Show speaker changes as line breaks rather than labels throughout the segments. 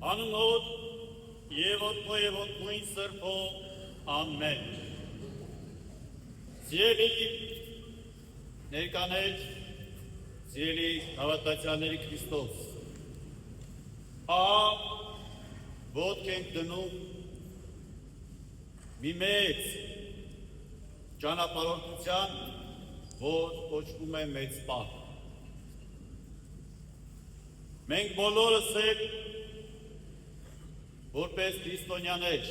Անունոտ և ոտքո և ոտքույն սրբո, ամեն։ Սիրելի ներկաներ, սիրելի հավատացյալների Քրիստոս, ոտք ենք դնում մի մեծ ճանապարհորդության, որ կոչվում է մեծ պահ։ Մենք բոլորս էլ որպես քրիստոնյաներ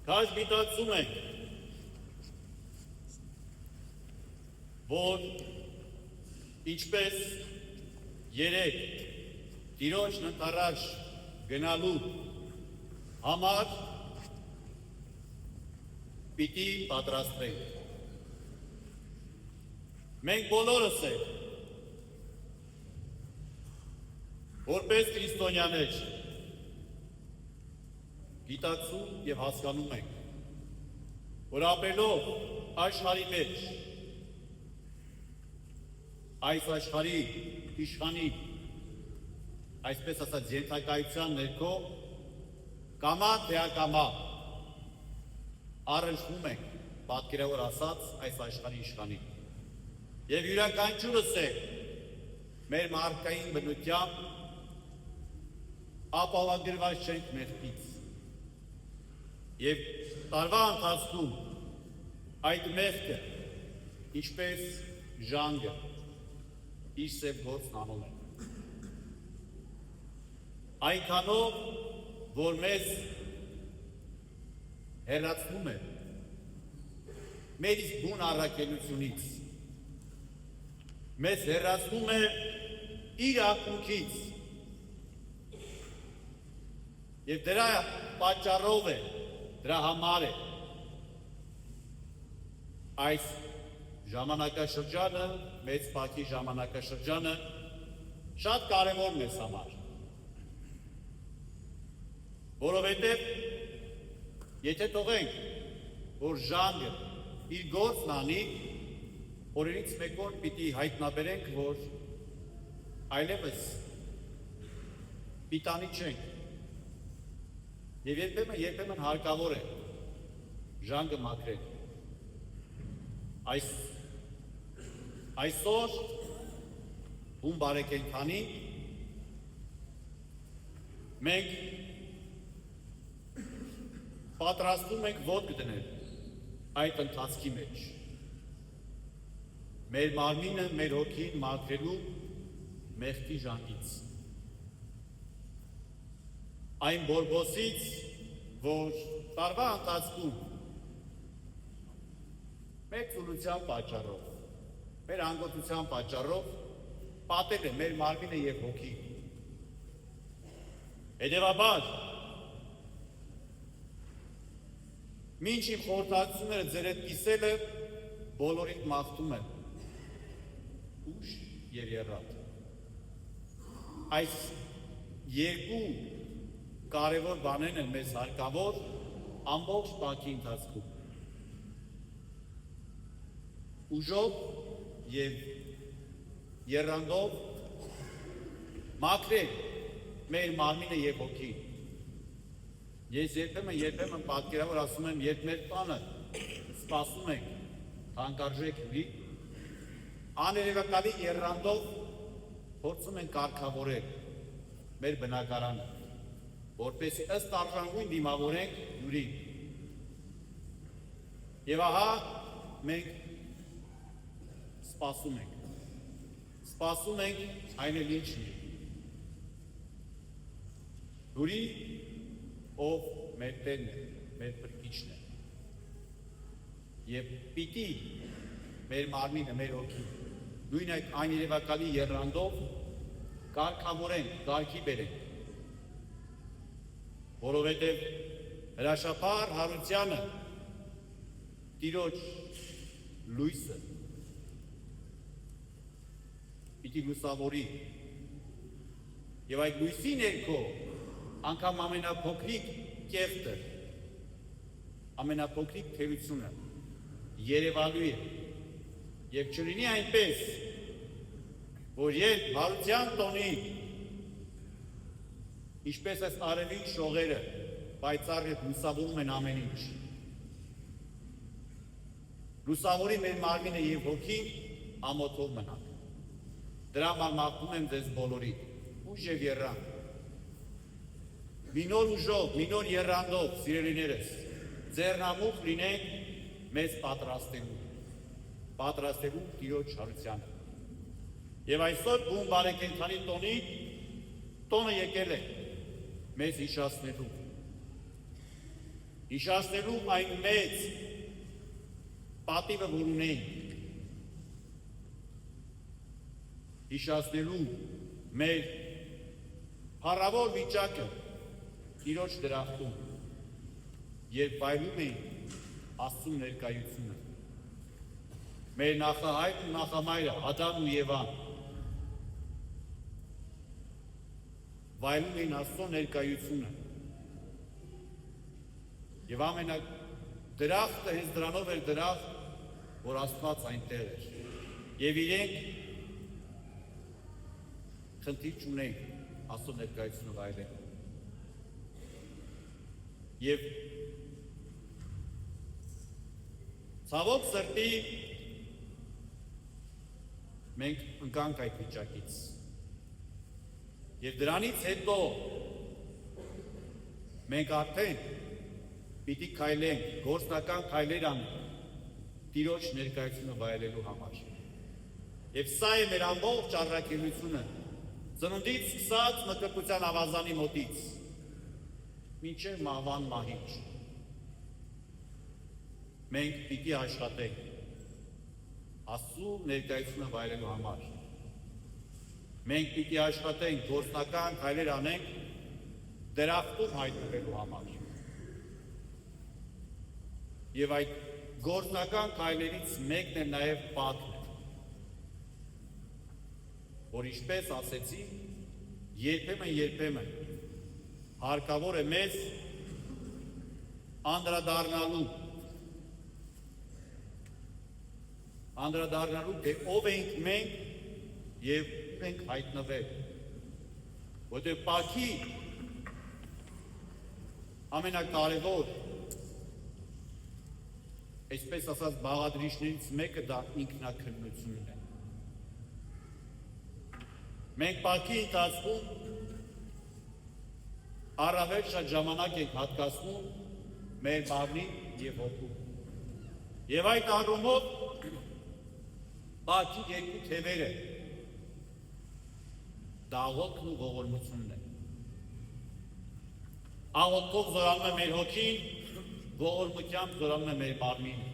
քաջ գիտակցում ենք, որ ինչպես երեք Տիրոջն ընդառաջ գնալու համար պիտի պատրաստվենք։ Մենք բոլորս էլ որպես քրիստոնյաներ գիտակցում և հասկանում ենք, որ ապրելով աշխարհի մեջ, այս աշխարհի իշխանի, այսպես ասած ենթակայության ներքո, կամա թե ակամա առնչվում ենք, պատկերավոր ասած, այս աշխարհի իշխանին։ Եվ յուրաքանչյուրս է մեր մարդկային բնությամբ ապահովագրված չենք մեղքից։ Եվ տարվա ընթացքում այդ մեղքը, ինչպես ժանգը, իր սև գործն անում է։ Այնքանով, որ մեզ հեռացնում է մեր իսկ բուն առաքելությունից, մեզ հեռացնում է իր ակունքից, և դրա պատճառով է, դրա համար է այս ժամանակաշրջանը, մեծ փառքի ժամանակաշրջանը շատ կարևոր մեզ համար, որովհետև եթե թողենք, որ ժանգը իր գործն անի, օրերից մեկ օր պիտի հայտնաբերենք, որ այլևս պիտանի չենք։ Եվ երբեմն հարկավոր է ժանգը մաքրել։ Այսօր ում բարեկենդանի մենք պատրաստում ենք ոտք դնել այդ ընթացքի մեջ։ Մեր մարմինը, մեր հոգին մաքրելու մեղքի ժանգից։ Այն բորբոսից, որ տարվա ընթացքում մեր ծուլության պատճառով, մեր անգործության պատճառով պատել է մեր մարմինը և հոգին։ Հետևաբար, մինչ իմ խորհրդածությունները ձեր հետ կիսելը, բոլորիդ մաղթում եմ, ուշ և եռատ։ Այս երկու կարևոր բաներն են մեզ հարկավոր ամբողջ պահքի ընթացքում։ Ուժով և եռանդով մաքրել մեր մարմինը և հոգին։ Ես երբեմն պատկերավոր ասում եմ, երբ մեր տանը սպասում ենք թանկարժեք հյուրի, աներևակալի եռանդով փորձում ենք կարգավորել մեր բնակարանը, որպեսզի ըստ արժանվույն դիմավորենք հյուրին։ Եվ ահա մենք սպասում ենք այն էլ ինչ լինի։ Հյուրի, ով մեր տերն է, մեր փրկիչն է։ Եվ պիտի մեր մարմինը, մեր հոգին, նույն այդ աներևակալի եռանդով կարգավորենք, կարգի բերենք, որովհետև հրաշափառ հարությանը Տիրոջ լույսը պիտի լուսավորի, և այդ լույսի ներքո անգամ ամենափոքրիկ կեղտը, ամենափոքրիկ թերությունը երևալու է, և չլինի այնպես, որ երբ հարության տոնի Ինչպես այս արևի շողերը պայծառ եւ լուսավորում են ամեն ինչ։ Լուսավորի մեր մարմինը եւ հոգին ամոթով մնան։ Դրա համար մաղթում եմ ձեզ բոլորի ուժ եւ եռանդ։ Մի նոր ուժով, մի նոր եռանդով, սիրելիներս, ձեռնամուխ լինենք մեզ պատրաստելու Տիրոջ հարությանը։ Եվ այսօր բուն բարեկենդանի տոնը եկել է մեզ հիշացնելու այն մեծ պատիվը, որ ունենք, հիշացնելու մեր փառավոր վիճակը Տիրոջ դրախտում, երբ վայելում ենք Աստծու ներկայությունը։ Մեր նախահայրն ու նախամայրը Ադամն ու Եվան վայելում էին Աստծու ներկայությունը։ Եվ դրախտը հենց դրանով էր դրախտ, որ Աստված այնտեղ էր։ Եվ իրենք խնդիր չունենք Աստծու ներկայությունը վայելելու։ Եվ ցավոք սրտի մենք ընկանք այդ վիճակից։ Եվ դրանից հետո մենք արդեն պիտի քայլենք, գործնական քայլեր անենք Տիրոջ ներկայությունը վայելելու համար։ Եվ սա է մեր ամբողջ առաքելությունը, ծնունդից սկսած մկրտության ավազանի մոտից մինչև մահվան մահիճ։ Մենք պիտի աշխատենք Աստծու ներկայությունը վայելելու համար։ Մենք պիտի աշխատենք գործնական քայլեր անենք դրախտում հայտնվելու համար։ Եվ այդ գործնական քայլերից մեկն է նաև Պասխան, որ ինչպես ասեցի, երբեմն հարկավոր է մեզ անդրադառնալու, թե ով ենք մենք եւ ենք հայտնվել։ Որտեղ Պասխի ամենակարևոր, այսպես ասած, բաղադրիչներից մեկը դա ինքնակրնությունն է։ Մենք Պասխի ընթացքում առավել շատ ժամանակ ենք հատկացնում մեր մարմնին եւ հոգու։ Եվ այդ առումով Պասխի երկու թևերը աղոթքն ու ողորմությունն է։ Աղոթքով զորանում է մեր հոգին, ողորմությամբ զորանում է մեր մարմինը։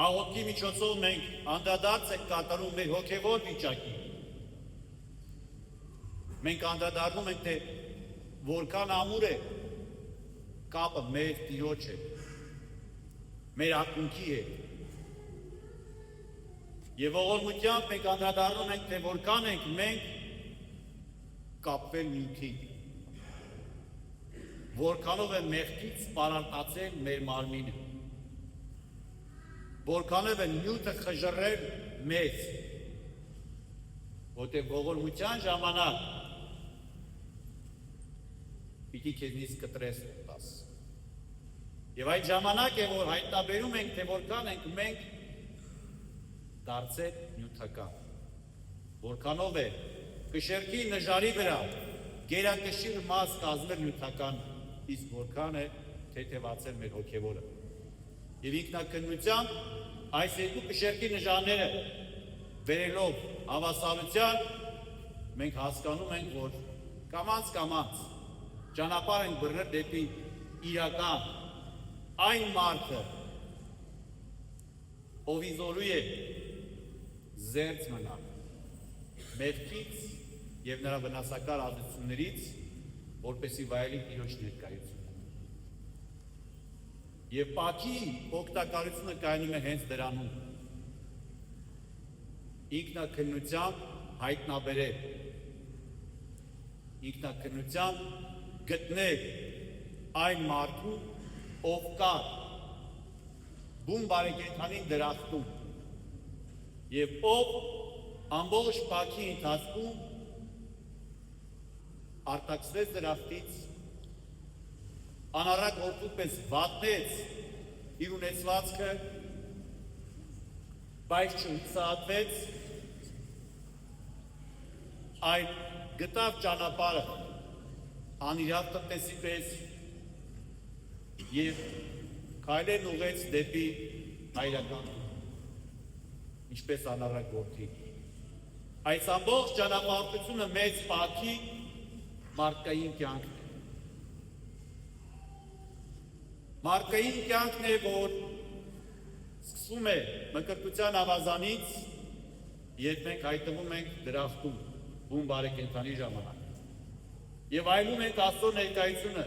Աղոթքի միջոցով մենք անդրադարձ ենք կատարում մեր հոգևոր վիճակին։ Մենք անդրադառնում ենք, թե որքան ամուր է կապը մեր Տիրոջ հետ, մեր ակունքի հետ։ Եվ ողորմությամբ մենք անդրադառնում ենք, թե որքան ենք մենք կապվել նյութին, որքանով է մեղքից պարարտացել մեր մարմինը, որքանով է նյութը խժռել մեզ, որտեղ ողորմության ժամանակ պիտի քեզնից կտրես տաս։ Եվ այդ ժամանակ է, որ հայտնաբերում ենք, թե որքան ենք մենք դարձել նյութական, որքանով է կշերքի նժարի վրա գերակշիռ մաս կազմել նյութական, իսկ որքան է թեթևացել մեր հոգևորը։ Եվ ինքնակրնությամբ այս երկու կշերքի նժարները վերելով հավասարության, մենք հասկանում ենք, որ կամաց ճանապարհ ենք բռնել դեպի իրական այն մարդը, ով իզորու է զերծ մնալ մեղքից եւ նրա վնասակար ազդեցություններից, որպեսզի վայելի Տիրոջ ներկայությունը։ Եվ Պասխի օգտակարությունը կայանում է հենց դրանում։ Ինքնակրնությամբ հայտնաբերել, ինքնակրնությամբ գտնել այն մարդու, ով կա բուն բարեկենդանին դրախտում եւ ով ամբողջ Պասխի ընթացքում արտաքսվեց դրախտից, անառակ որդու պես վատնեց իր ունեցվածքը, բայց չհուսահատվեց, այլ գտավ ճանապարհը անիրավ տնտեսի պես և քայլերն ուղղեց դեպի հայրական, ինչպես անառակ որդի։ Այս ամբողջ ճանապարհորդությունը մեծ պահքի մարդկային կյանքն է։ Մարդկային կյանքն է, որ սկսվում է մկրտության ավազանից, երբ մենք հայտնվում ենք դրախտում, բուն բարեկենդանի ժամանակ։ Եվ այլում ենք Աստծո ներկայությունը,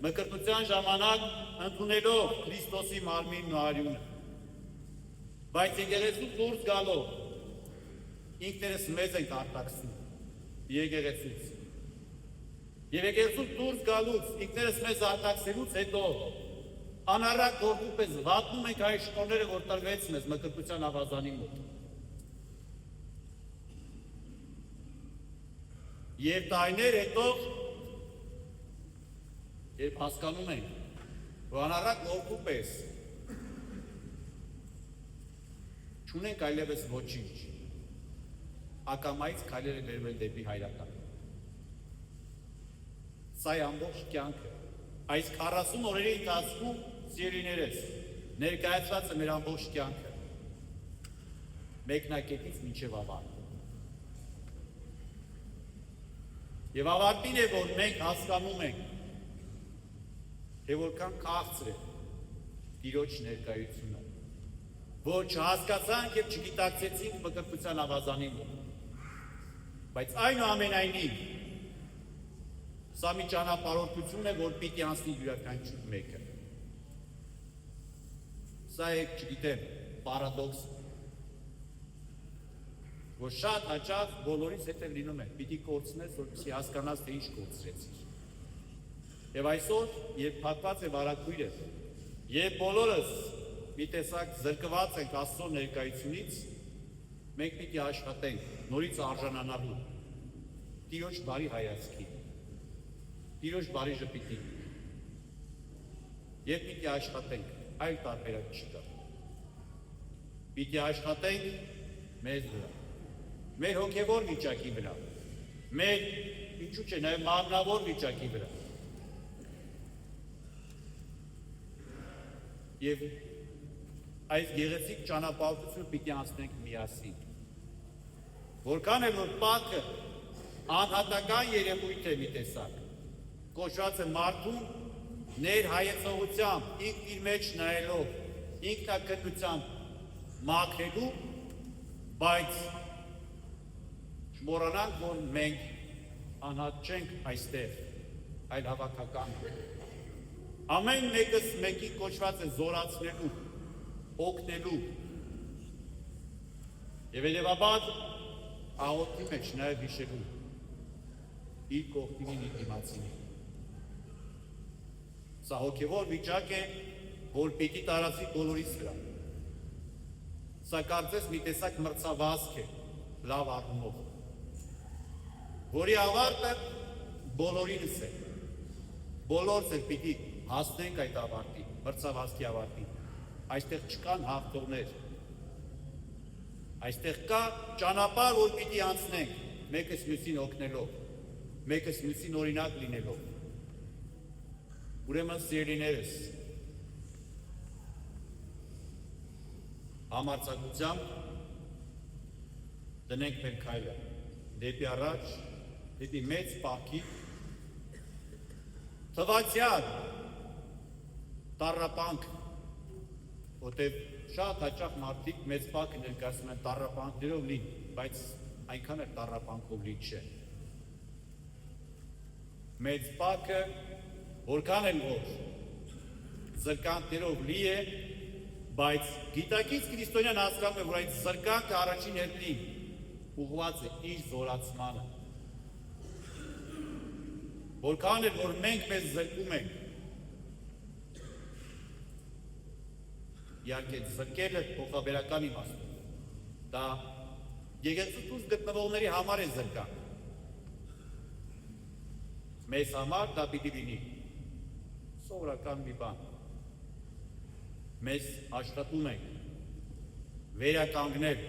մկրտության ժամանակ ընդունելով Քրիստոսի մարմինն ու արյունը։ Բայց եկեղեցու դուրս գալով ինքներս մեզ ենք արտաքսում եկեղեցուց։ Եվ եկեղեցուց դուրս գալուց ինքներս մեզ արտաքսելուց հետո անառակ որդու պես վատնում ենք այն շնորհները, որ տրվեց մեզ մկրտության ավազանի մոտ։ Եվ տարիներ հետո երբ հասկանում ենք, որ անառակ որդու պես չունենք այլևս ոչինչ, ակամայից քայլեր է բերվել դեպի հայրական։ Սա է ամբողջ կյանքը։ Այս 40 օրերի ընթացքում, սիրելիներս, ներկայացված է մեր ամբողջ կյանքը։ Մեկնակետից մինչև ավարտ։ Եվ ավարտին է, որ մենք հասկանում ենք, թե որքան քաղցր է Տիրոջ ներկայությունը, որ չհասկացանք և չգիտակցեցինք մկրտության ավազանի մոտ։ Բայց այնուամենայնիվ, սա մի ճանապարհորդություն է, որ պիտի անցնի յուրաքանչյուր մեկը։ Սա է, չգիտեմ, պարադոքս, որ շատ հաճախ բոլորիս հետ էլ լինում է, պիտի կորցնես, որպեսզի հասկանաս, թե ինչ կորցրեցիր։ Եվ այսօր, երբ փակված է վարագույրը, երբ բոլորս մի տեսակ զրկված ենք Աստծո ներկայությունից, մենք պիտի աշխատենք նորից արժանանալու Տիրոջ բարի հայացքի, Տիրոջ բարի ժպիտի, և պիտի աշխատենք, այլ տարբերակ չկա։ Պիտի աշխատենք մեզ վրա, մեր հոգևոր վիճակի վրա, մեր, ինչու՞ չէ, նաև մարմնավոր վիճակի վրա։ Եվ այս գեղեցիկ ճանապարհորդությունը պիտի անցնենք միասին։ Որքան է, որ Պասխը անհատական երևույթ է մի տեսակ, կոչված է մարդուն ներհայեցողությամբ, ինքն իր մեջ նայելով, ինքնակրթությամբ մաքրելու, բայց չմոռանանք, որ մենք անհատ չենք այստեղ, այլ հավաքական ենք։ Ամեն մեկս մեկի կոչված է զորացնելու, օգնելու և հետևաբար աղոթքի մեջ նաև հիշելու իր կողքինին իր դիմացինին։ Սա հոգևոր վիճակ է, որ պիտի տարածի բոլորիս վրա։ Սա կարծես մի տեսակ մրցավազք է, լավ առումով, որի ավարտը բոլորինս է։ Բոլորս էլ պիտի հասնենք այդ ավարտի, մրցավազքի ավարտին։ Այստեղ չկան հաղթողներ։ Այստեղ կա ճանապարհ, որ պիտի անցնենք, մեկս մյուսին օգնելով, մեկս մյուսին օրինակ լինելով։ Ուրեմն սիրելիներս, համարձակությամբ դնենք մեր քայլը դեպի առաջ, դեպի մեծ պահքի, թվացյալ տառապանք, որտև շատ հաճախ մարդիկ մեծ պահքը ներկայացնում են տառապանքներով լի, բայց այնքան էլ տառապանքով լի չէ։ Մեծ պահքը որքան էլ որ զրկանքներով լի է, բայց գիտակից քրիստոնյան հասկանում է, որ այդ զրկանքը առաջին հերթին ուղղված է իր զորացմանը։ Որքան էլ որ մենք մեզ զրկում ենք, իհարկե զրկելը փոխաբերական իմաստով, դա եկեղեցու դուրս գտնվողների համար է զրկանք։ մեզ համար դա պիտի լինի սովորական մի բան։ Մեզ աշխատում ենք վերականգնել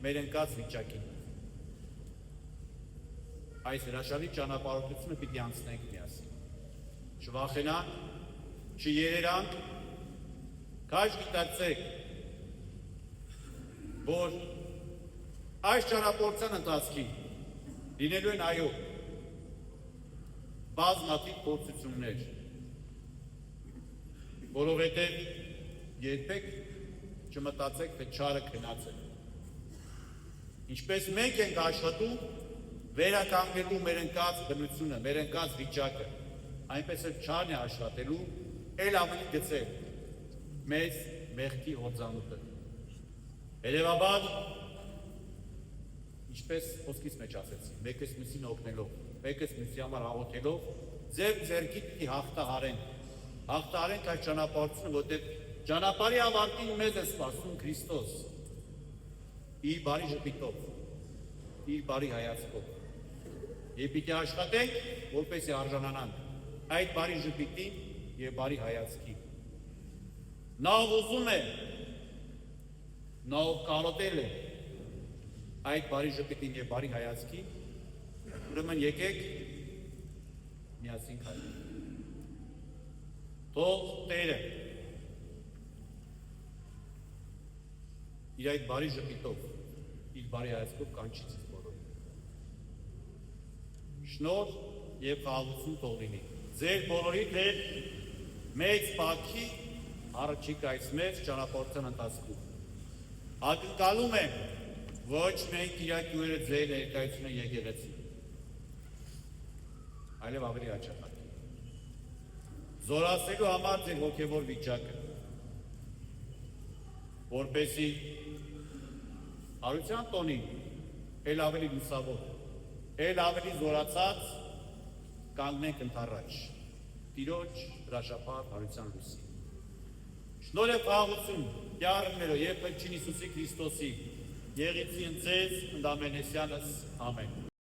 մեր ընկած վիճակին։ Այս հրաշալի ճանապարհորդությունը պիտի անցնենք միասին։ Չվախենանք, չերերանք, քաշ գիտակցեք, որ այս ճանապարհության ընթացքին լինելու են այո բազմաթիվ փորձություններ, որովհետև երբեք չմտածեք, թե չարը քնած է։ Ինչպես մենք ենք աշխատում վերականգնելու մեր ընկած բնությունը, մեր ընկած վիճակը, այնպես էլ չարն է աշխատելու էլ ավելի գծել մեզ մեղքի հորձանուտը։ Հետևաբար, ինչպես խոսքից մեջ ասեցի, մեկս մյուսին օգնելով, մեկս մյուսի համար աղոթելով, ձեր ձեռքի պիտի հաղթահարենք, հաղթահարենք այս ճանապարհությունը, որտեղ ճանապարհի ավարտին մեզ է սպասում Քրիստոս, իր բարի ժպիտով, իր բարի հայացքով։ Եվ պիտի աշխատենք, որպեսզի արժանանանք այդ բարի ժպիտին եւ բարի հայացքին։ Նա ուզում է, նա կարոտել է այդ բարի ժպիտին եւ բարի հայացքին, ուրեմն եկեք միասին քայլենք։ Թող Տերը իր այդ բարի ժպիտով, իր բարի հայացքով կանչի ձեզ բոլորին։ Շնորհ եւ խաղաղություն թող լինի ձեր բոլորիդ հետ մեծ բաքի առաջիկայից մեծ ճանապարհության ընթացքում։ Ակնկալում եմ ոչ միայն Կիրակի ձեր ներկայությունը եկեղեցի, այլև ավելի հաճախակի։ Զորացնելու համար ձեր հոգևոր վիճակը, որպեսզի հարության տոնին էլ ավելի լուսավոր, էլ ավելի զորացած կանգնենք ընդառաջ Տիրոջ հրաշափառ հարության լույսի։ Շնորհ եւ խաղաղություն Տեառններո եւ Փրկիչ Հիսուսի Քրիստոսի եղեցին ձեզ ընդամենեսյանս ամեն։